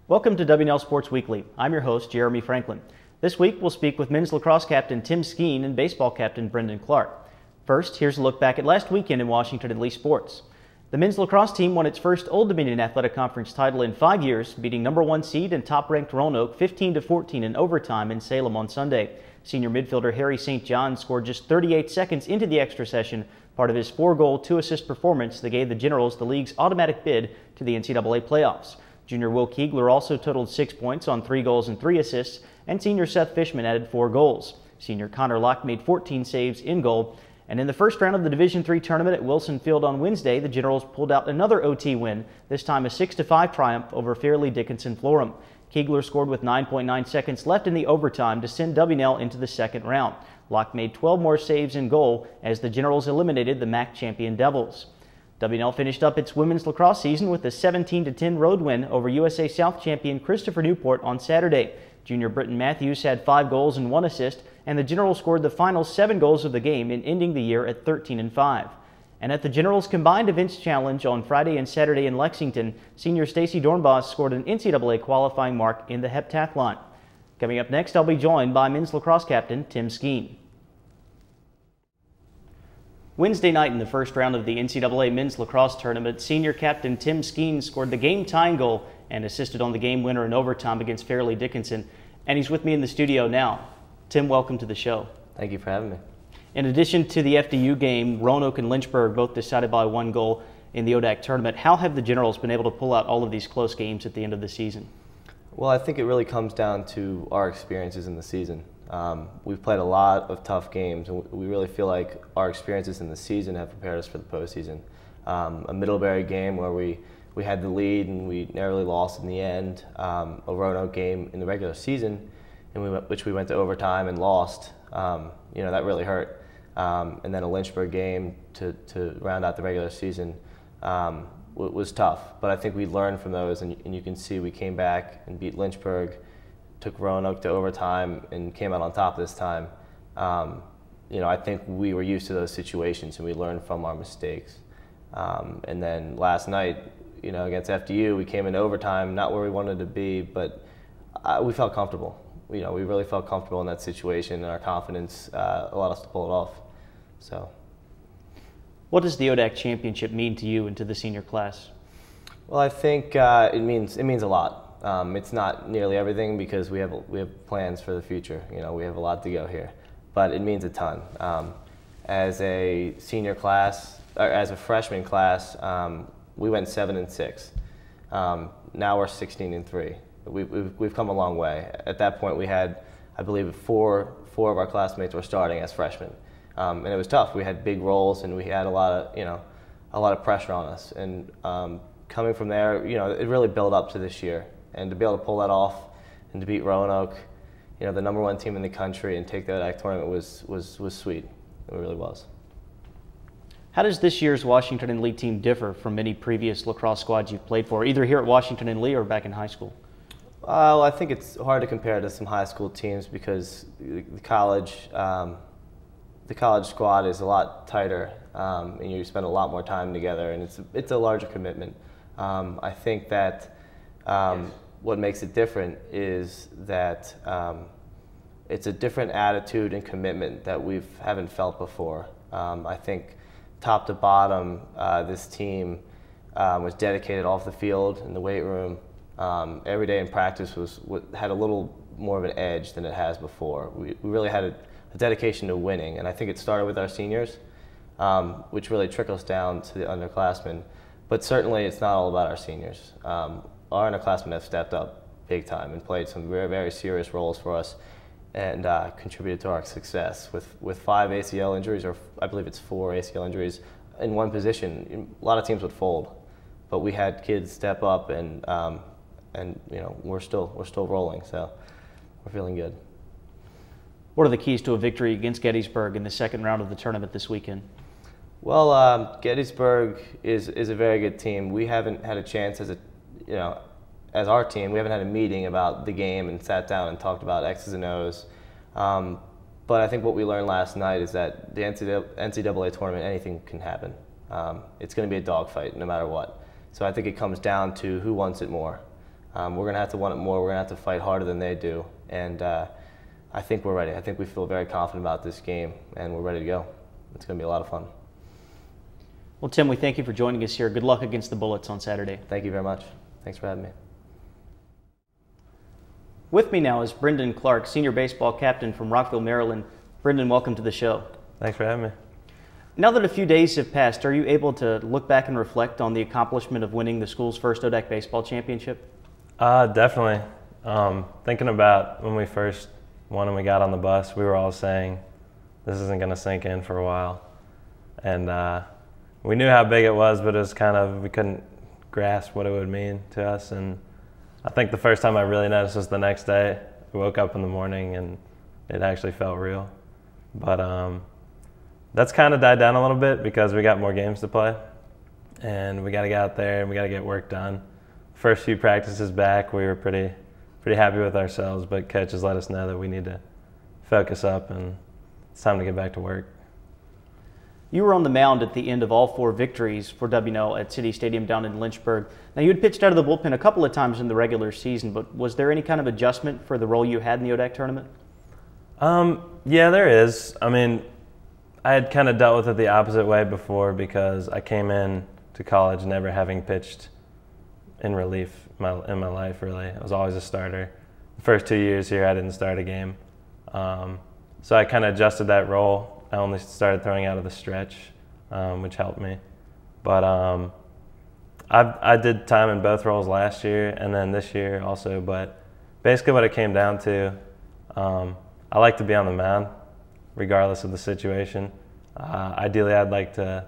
Welcome to W&L Sports Weekly. I'm your host, Jeremy Franklin. This week, we'll speak with men's lacrosse captain Tim Skeen and baseball captain Brendan Clark. First, here's a look back at last weekend in W&L Sports. The men's lacrosse team won its first Old Dominion Athletic Conference title in 5 years, beating #1 seed and top-ranked Roanoke 15-14 in overtime in Salem on Sunday. Senior midfielder Harry St. John scored just 38 seconds into the extra session, part of his 4-goal, 2-assist performance that gave the Generals the league's automatic bid to the NCAA playoffs. Junior Will Keegler also totaled 6 points on 3 goals and 3 assists, and senior Seth Fishman added 4 goals. Senior Connor Locke made 14 saves in goal. And in the first round of the Division III tournament at Wilson Field on Wednesday, the Generals pulled out another OT win, this time a 6-5 triumph over Fairleigh Dickinson Florham. Keegler scored with 9.9 seconds left in the overtime to send W&L into the second round. Locke made 12 more saves in goal as the Generals eliminated the MAC champion Devils. W&L finished up its women's lacrosse season with a 17-10 road win over USA South champion Christopher Newport on Saturday. Junior Britton Matthews had 5 goals and 1 assist, and the Generals scored the final 7 goals of the game in ending the year at 13-5. And at the Generals Combined Events Challenge on Friday and Saturday in Lexington, senior Stacy Dornbos scored an NCAA qualifying mark in the heptathlon. Coming up next, I'll be joined by men's lacrosse captain Tim Skeen. Wednesday night in the first round of the NCAA men's lacrosse tournament, senior captain Tim Skeen scored the game-tying goal and assisted on the game winner in overtime against Fairleigh Dickinson. And he's with me in the studio now. Tim, welcome to the show. Thank you for having me. In addition to the FDU game, Roanoke and Lynchburg both decided by 1 goal in the ODAC tournament. How have the Generals been able to pull out all of these close games at the end of the season? Well, I think it really comes down to our experiences in the season. We've played a lot of tough games, and we really feel like our experiences in the season have prepared us for the postseason. A Middlebury game where we had the lead and we narrowly lost in the end. A Roanoke game in the regular season, which we went to overtime and lost. That really hurt. And then a Lynchburg game to round out the regular season was tough. But I think we learned from those, and you can see we came back and beat Lynchburg, took Roanoke to overtime, and came out on top this time. I think we were used to those situations, and we learned from our mistakes. And then last night, against FDU, we came into overtime, not where we wanted to be, but we felt comfortable. We really felt comfortable in that situation, and our confidence allowed us to pull it off. So, what does the ODAC championship mean to you and to the senior class? Well, I think it means a lot. It's not nearly everything because we have plans for the future. We have a lot to go here, but it means a ton. As a senior class, or as a freshman class, we went 7-6. Now we're 16-3. We've come a long way. At that point, we had, I believe, four of our classmates were starting as freshmen, and it was tough. We had big roles, and we had a lot of pressure on us. And coming from there, it really built up to this year. And to be able to pull that off and to beat Roanoke, the #1 team in the country, and take that ODAC tournament was sweet. It really was. How does this year's Washington and Lee team differ from many previous lacrosse squads you've played for, either here at Washington and Lee or back in high school? Well, I think it's hard to compare to some high school teams because the college squad is a lot tighter, and you spend a lot more time together, and it's a larger commitment. I think that what makes it different is that it's a different attitude and commitment that we haven't felt before. I think top to bottom, this team was dedicated off the field in the weight room. Every day in practice had a little more of an edge than it has before. We really had a dedication to winning, and I think it started with our seniors, which really trickles down to the underclassmen. But certainly it's not all about our seniors. Our underclassmen have stepped up big time and played some very, very serious roles for us, and contributed to our success. With 5 ACL injuries, or I believe it's 4 ACL injuries in one position, a lot of teams would fold. But we had kids step up, and we're still rolling. So we're feeling good. What are the keys to a victory against Gettysburg in the second round of the tournament this weekend? Well, Gettysburg is a very good team. We haven't had a chance as our team, we haven't had a meeting about the game and sat down and talked about X's and O's. But I think what we learned last night is that the NCAA tournament, anything can happen. It's going to be a dogfight no matter what. So I think it comes down to who wants it more. We're going to have to want it more. We're going to have to fight harder than they do. And I think we're ready. I think we feel very confident about this game, and we're ready to go. It's going to be a lot of fun. Well, Tim, we thank you for joining us here. Good luck against the Bullets on Saturday. Thank you very much. Thanks for having me. With me now is Brendan Clark, senior baseball captain from Rockville, Maryland. Brendan, welcome to the show. Thanks for having me. Now that a few days have passed, are you able to look back and reflect on the accomplishment of winning the school's first ODAC baseball championship? Definitely. Thinking about when we first won and we got on the bus, we were all saying, this isn't going to sink in for a while. And we knew how big it was, but it was kind of, we couldn't grasp what it would mean to us. And I think the first time I really noticed was the next day. We woke up in the morning and it actually felt real. But that's kind of died down a little bit because we got more games to play. And we got to get out there and we got to get work done. First few practices back, we were pretty happy with ourselves, but coaches let us know that we need to focus up and it's time to get back to work. You were on the mound at the end of all 4 victories for W&L at City Stadium down in Lynchburg. Now, you had pitched out of the bullpen a couple of times in the regular season, but was there any kind of adjustment for the role you had in the ODAC tournament? Yeah, there is. I mean, I had kind of dealt with it the opposite way before because I came in to college never having pitched in relief in my life, really. I was always a starter. The first 2 years here, I didn't start a game. So I kind of adjusted that role. I only started throwing out of the stretch, which helped me. But I did time in both roles last year and then this year also. But basically what it came down to, I like to be on the mound regardless of the situation. Ideally, I'd like to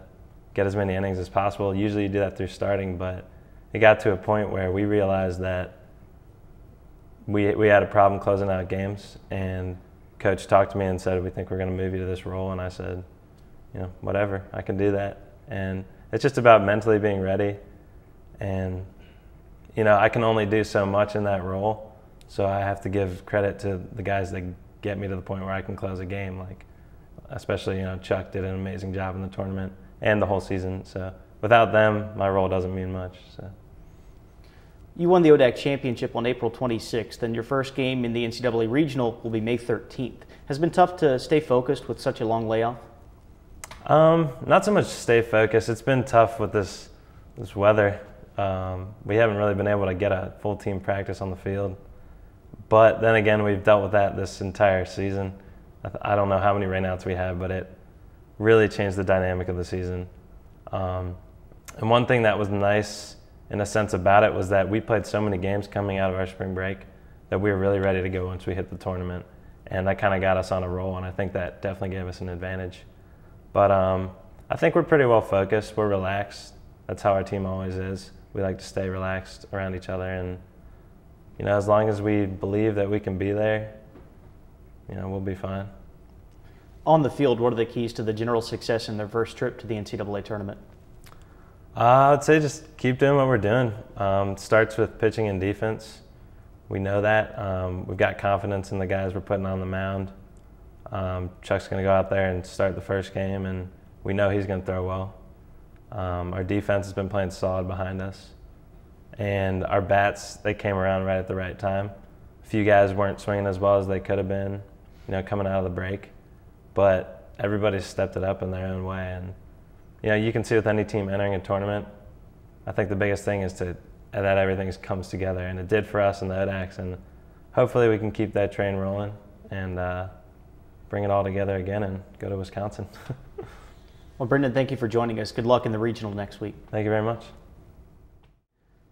get as many innings as possible. Usually you do that through starting, but it got to a point where we realized that we had a problem closing out games, and Coach talked to me and said, we think we're going to move you to this role. And I said, whatever, I can do that. And it's just about mentally being ready. And, I can only do so much in that role. So I have to give credit to the guys that get me to the point where I can close a game. Like, especially, Chuck did an amazing job in the tournament and the whole season. So without them, my role doesn't mean much. So. You won the ODAC championship on April 26th, and your first game in the NCAA Regional will be May 13th. Has it been tough to stay focused with such a long layoff? Not so much stay focused. It's been tough with this weather. We haven't really been able to get a full team practice on the field. But then again, we've dealt with that this entire season. I don't know how many rainouts we had, but it really changed the dynamic of the season. And one thing that was nice in a sense about it was that we played so many games coming out of our spring break that we were really ready to go once we hit the tournament. And that kind of got us on a roll, and I think that definitely gave us an advantage. But I think we're pretty well focused. We're relaxed. That's how our team always is. We like to stay relaxed around each other, and as long as we believe that we can be there, we'll be fine. On the field, what are the keys to the general success in their first trip to the NCAA tournament? I would say just keep doing what we're doing. It starts with pitching and defense. We know that. We've got confidence in the guys we're putting on the mound. Chuck's going to go out there and start the first game, and we know he's going to throw well. Our defense has been playing solid behind us. And our bats, they came around right at the right time. A few guys weren't swinging as well as they could have been, coming out of the break. But everybody's stepped it up in their own way. And you can see with any team entering a tournament, I think the biggest thing is that everything comes together, and it did for us in the ODACs, and hopefully we can keep that train rolling and bring it all together again and go to Wisconsin. Well, Brendan, thank you for joining us. Good luck in the regional next week. Thank you very much.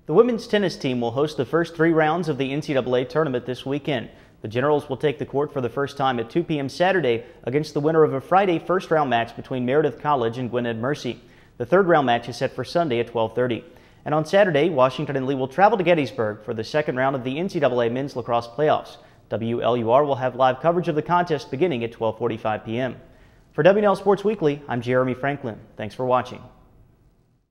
The women's tennis team will host the first 3 rounds of the NCAA tournament this weekend. The Generals will take the court for the first time at 2 p.m. Saturday against the winner of a Friday first-round match between Meredith College and Gwinnett Mercy. The third-round match is set for Sunday at 12:30. And on Saturday, Washington and Lee will travel to Gettysburg for the second round of the NCAA men's lacrosse playoffs. WLUR will have live coverage of the contest beginning at 12:45 p.m. For W&L Sports Weekly, I'm Jeremy Franklin. Thanks for watching.